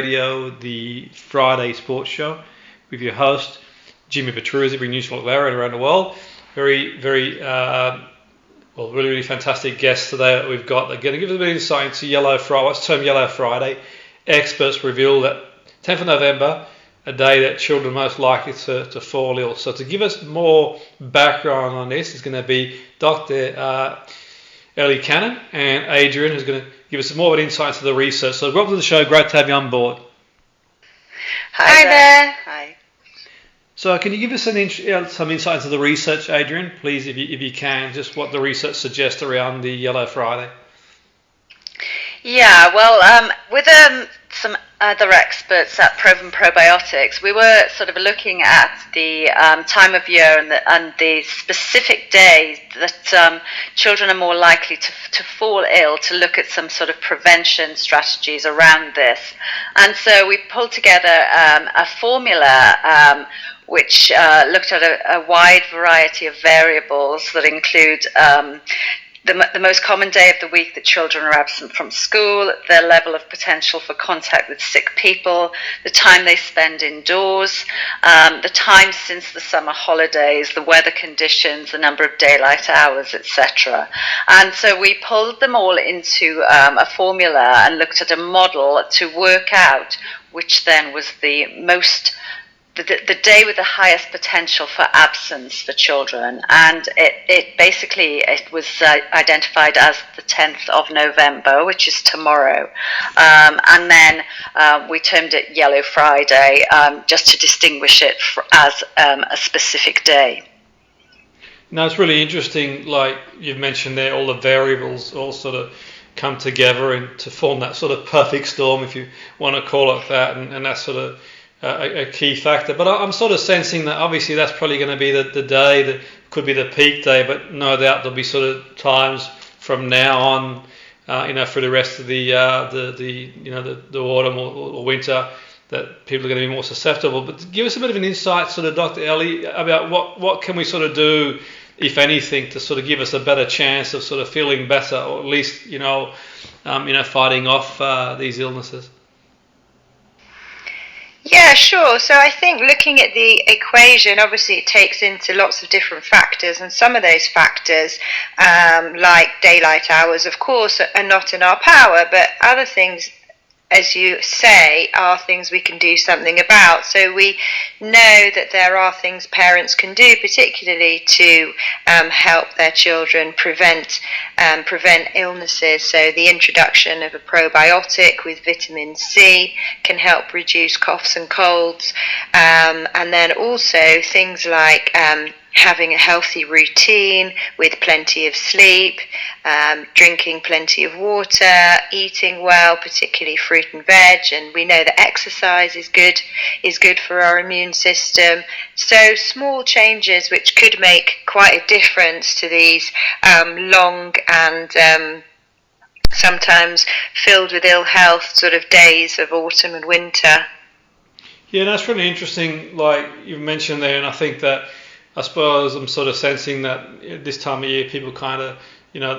Radio, the Friday Sports Show, with your host, Jimmy Petruzzi, bringing news from around the world. Really fantastic guests today that we've got. They're going to give us a bit of insight into Yellow Friday. What's termed Yellow Friday? Experts reveal that 10th of November, a day that children are most likely to fall ill. So to give us more background on this is going to be Dr. Ellie Cannon and Adrienne, who's going to give us some more of an insight into the research. So welcome to the show. Great to have you on board. Hi there. Hi. So can you give us some insight into the research, Adrienne, please, if you can, just what the research suggests around the Yellow Friday? Yeah, well, with some other experts at ProVen Probiotics, we were sort of looking at the time of year and the specific days that children are more likely to fall ill, to look at some sort of prevention strategies around this. And so we pulled together a formula which looked at a wide variety of variables that include the most common day of the week that children are absent from school, their level of potential for contact with sick people, the time they spend indoors, the time since the summer holidays, the weather conditions, the number of daylight hours, etc. And so we pulled them all into a formula and looked at a model to work out which then was the day with the highest potential for absence for children, and it was identified as the 10th of November, which is tomorrow, and then we termed it Yellow Friday, just to distinguish it as a specific day. Now it's really interesting, like you've mentioned there, all the variables all sort of come together and to form that sort of perfect storm, if you want to call it that, and that's sort of a key factor. But I'm sort of sensing that obviously that's probably going to be the day that could be the peak day, but no doubt there'll be sort of times from now on, for the rest of the autumn or winter, that people are going to be more susceptible. But give us a bit of an insight, sort of, Dr. Ellie, about what can we sort of do, if anything, to sort of give us a better chance of sort of feeling better, or at least fighting off these illnesses. Yeah, sure. So I think looking at the equation, obviously it takes into lots of different factors, and some of those factors, like daylight hours, of course, are not in our power, but other things, as you say, are things we can do something about. So we know that there are things parents can do, particularly to help their children prevent illnesses. So the introduction of a probiotic with vitamin C can help reduce coughs and colds, and then also things like having a healthy routine with plenty of sleep, drinking plenty of water, eating well, particularly fruit and veg, and we know that exercise is good for our immune system. So small changes which could make quite a difference to these long and sometimes filled with ill health sort of days of autumn and winter. Yeah, that's really interesting, like you've mentioned there, and I suppose I'm sort of sensing that this time of year people kind of,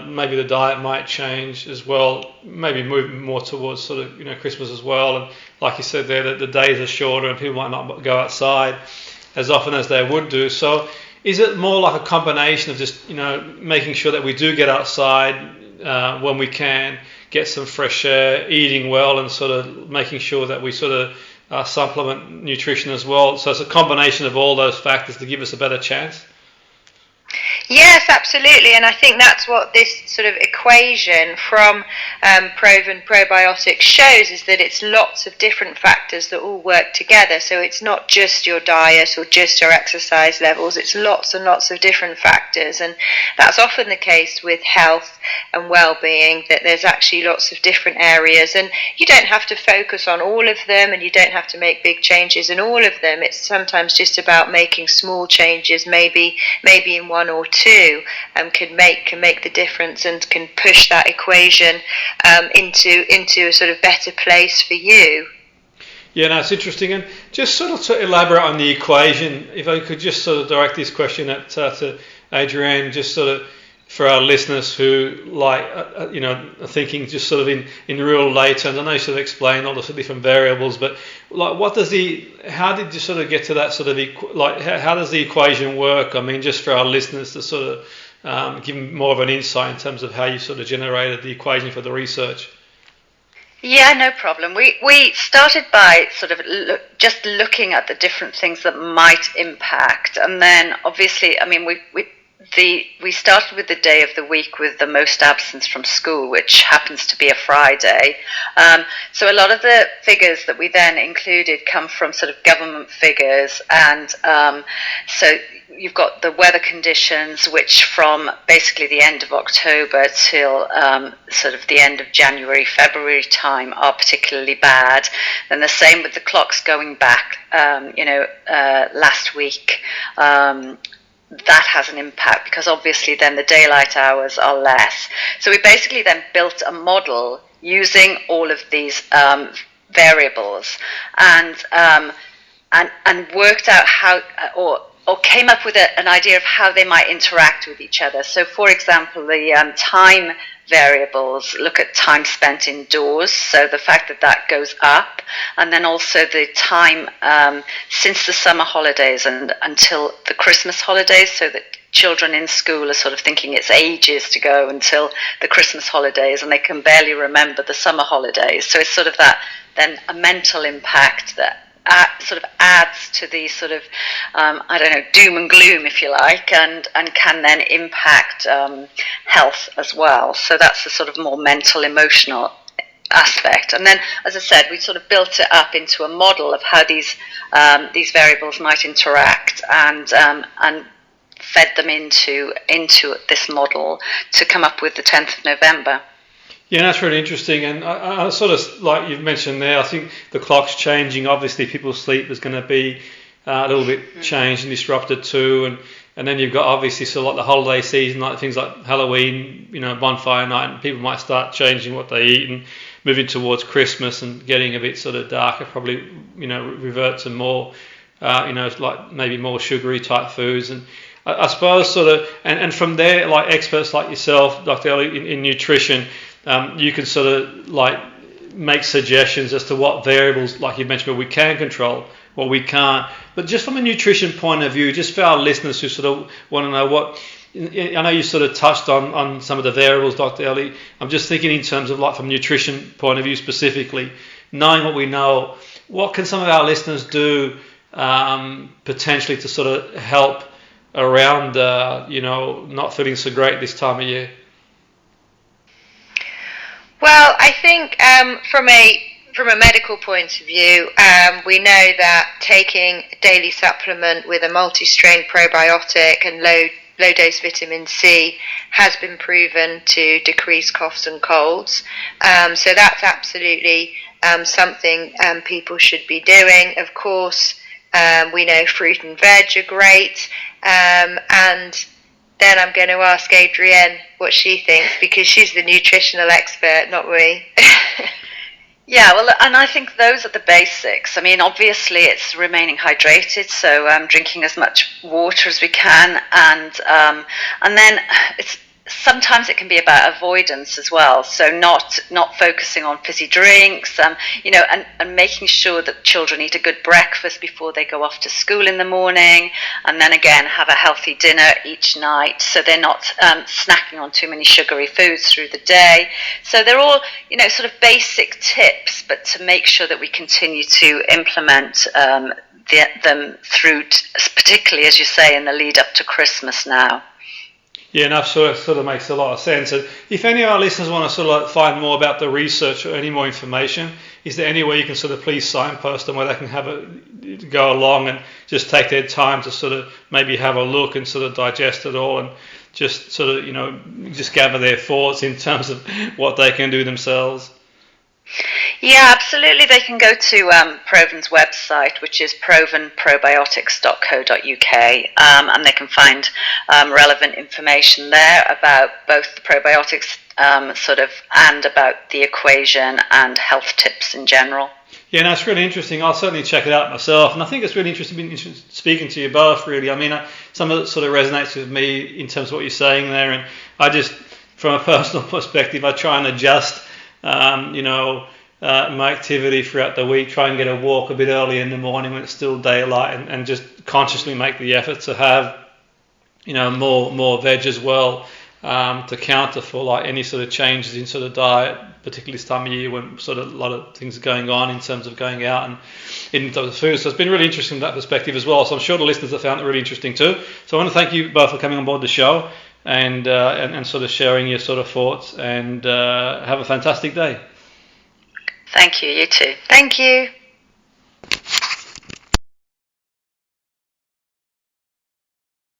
maybe the diet might change as well, maybe move more towards sort of, Christmas as well. And like you said there, that the days are shorter and people might not go outside as often as they would do. So is it more like a combination of just, making sure that we do get outside when we can, get some fresh air, eating well, and sort of making sure that we sort of supplement nutrition as well? So it's a combination of all those factors to give us a better chance? Yes, absolutely, and I think that's what this sort of equation from ProVen Probiotics shows, is that it's lots of different factors that all work together. So it's not just your diet or just your exercise levels, it's lots and lots of different factors, and that's often the case with health and well-being, that there's actually lots of different areas, and you don't have to focus on all of them, and you don't have to make big changes in all of them. It's sometimes just about making small changes, maybe in one or two, can make the difference and can push that equation into a sort of better place for you. Yeah, no, it's interesting. And just sort of to elaborate on the equation, if I could just sort of direct this question to Adrienne, just sort of for our listeners who are thinking just sort of in real lay terms. I know you sort of explained all the sort of different variables, but like how did you sort of get to that sort of how does the equation work? I mean, just for our listeners to sort of give them more of an insight in terms of how you sort of generated the equation for the research. Yeah, no problem. We started by sort of just looking at the different things that might impact, and then obviously, I mean, we started with the day of the week with the most absence from school, which happens to be a Friday. So a lot of the figures that we then included come from sort of government figures, and so you've got the weather conditions, which from basically the end of October till sort of the end of January, February time are particularly bad. Then the same with the clocks going back, last week. That has an impact because obviously then the daylight hours are less. So we basically then built a model using all of these variables and worked out how or came up with an idea of how they might interact with each other. So, for example, the time variables look at time spent indoors, so the fact that goes up, and then also the time since the summer holidays and until the Christmas holidays, so that children in school are sort of thinking it's ages to go until the Christmas holidays and they can barely remember the summer holidays. So it's sort of that then a mental impact that sort of adds to the sort of doom and gloom, if you like, and can then impact health as well. So that's the sort of more mental, emotional aspect. And then, as I said, we sort of built it up into a model of how these variables might interact, and fed them into this model to come up with the 10th of November. Yeah, that's really interesting, and I sort of, like you've mentioned there, I think the clock's changing. Obviously, people's sleep is going to be a little bit changed and disrupted too, and then you've got obviously sort of like the holiday season, like things like Halloween, bonfire night, and people might start changing what they eat and moving towards Christmas and getting a bit sort of darker, probably revert to more, like maybe more sugary type foods, and I suppose sort of, and from there, like experts like yourself, Dr. Ellie, in nutrition. You can sort of like make suggestions as to what variables, like you mentioned, we can control, what we can't. But just from a nutrition point of view, just for our listeners who sort of want to know I know you sort of touched on some of the variables, Dr. Ellie. I'm just thinking in terms of like from a nutrition point of view specifically, knowing what we know, what can some of our listeners do potentially to sort of help around, not feeling so great this time of year? Well, I think from a medical point of view, we know that taking a daily supplement with a multi-strain probiotic and low-dose vitamin C has been proven to decrease coughs and colds. So that's absolutely something people should be doing. Of course, we know fruit and veg are great, and then I'm going to ask Adrienne what she thinks, because she's the nutritional expert, not me. Yeah, well, and I think those are the basics. I mean, obviously it's remaining hydrated, so drinking as much water as we can, and then sometimes it can be about avoidance as well. So not focusing on fizzy drinks, and making sure that children eat a good breakfast before they go off to school in the morning, and then again have a healthy dinner each night, so they're not snacking on too many sugary foods through the day. So they're all sort of basic tips, but to make sure that we continue to implement them through, particularly as you say, in the lead up to Christmas now. Yeah, and that sort of makes a lot of sense. And if any of our listeners want to sort of like find more about the research or any more information, is there any way you can sort of please signpost them where they can go along and just take their time to sort of maybe have a look and sort of digest it all and just sort of, just gather their thoughts in terms of what they can do themselves? Yeah, absolutely. They can go to ProVen's website, which is provenprobiotics.co.uk, and they can find relevant information there about both the probiotics and about the equation and health tips in general. Yeah, no, it's really interesting. I'll certainly check it out myself, and I think it's really interesting speaking to you both. Really, I mean, some of it sort of resonates with me in terms of what you're saying there, and I just, from a personal perspective, I try and adjust, my activity throughout the week. Try and get a walk a bit early in the morning when it's still daylight, and just consciously make the effort to have, more veg as well. To counter for like any sort of changes in sort of diet, particularly this time of year when sort of a lot of things are going on in terms of going out and eating types of food. So it's been really interesting from that perspective as well. So I'm sure the listeners have found it really interesting too. So I want to thank you both for coming on board the show and sort of sharing your sort of thoughts, and have a fantastic day. Thank you. You too. Thank you.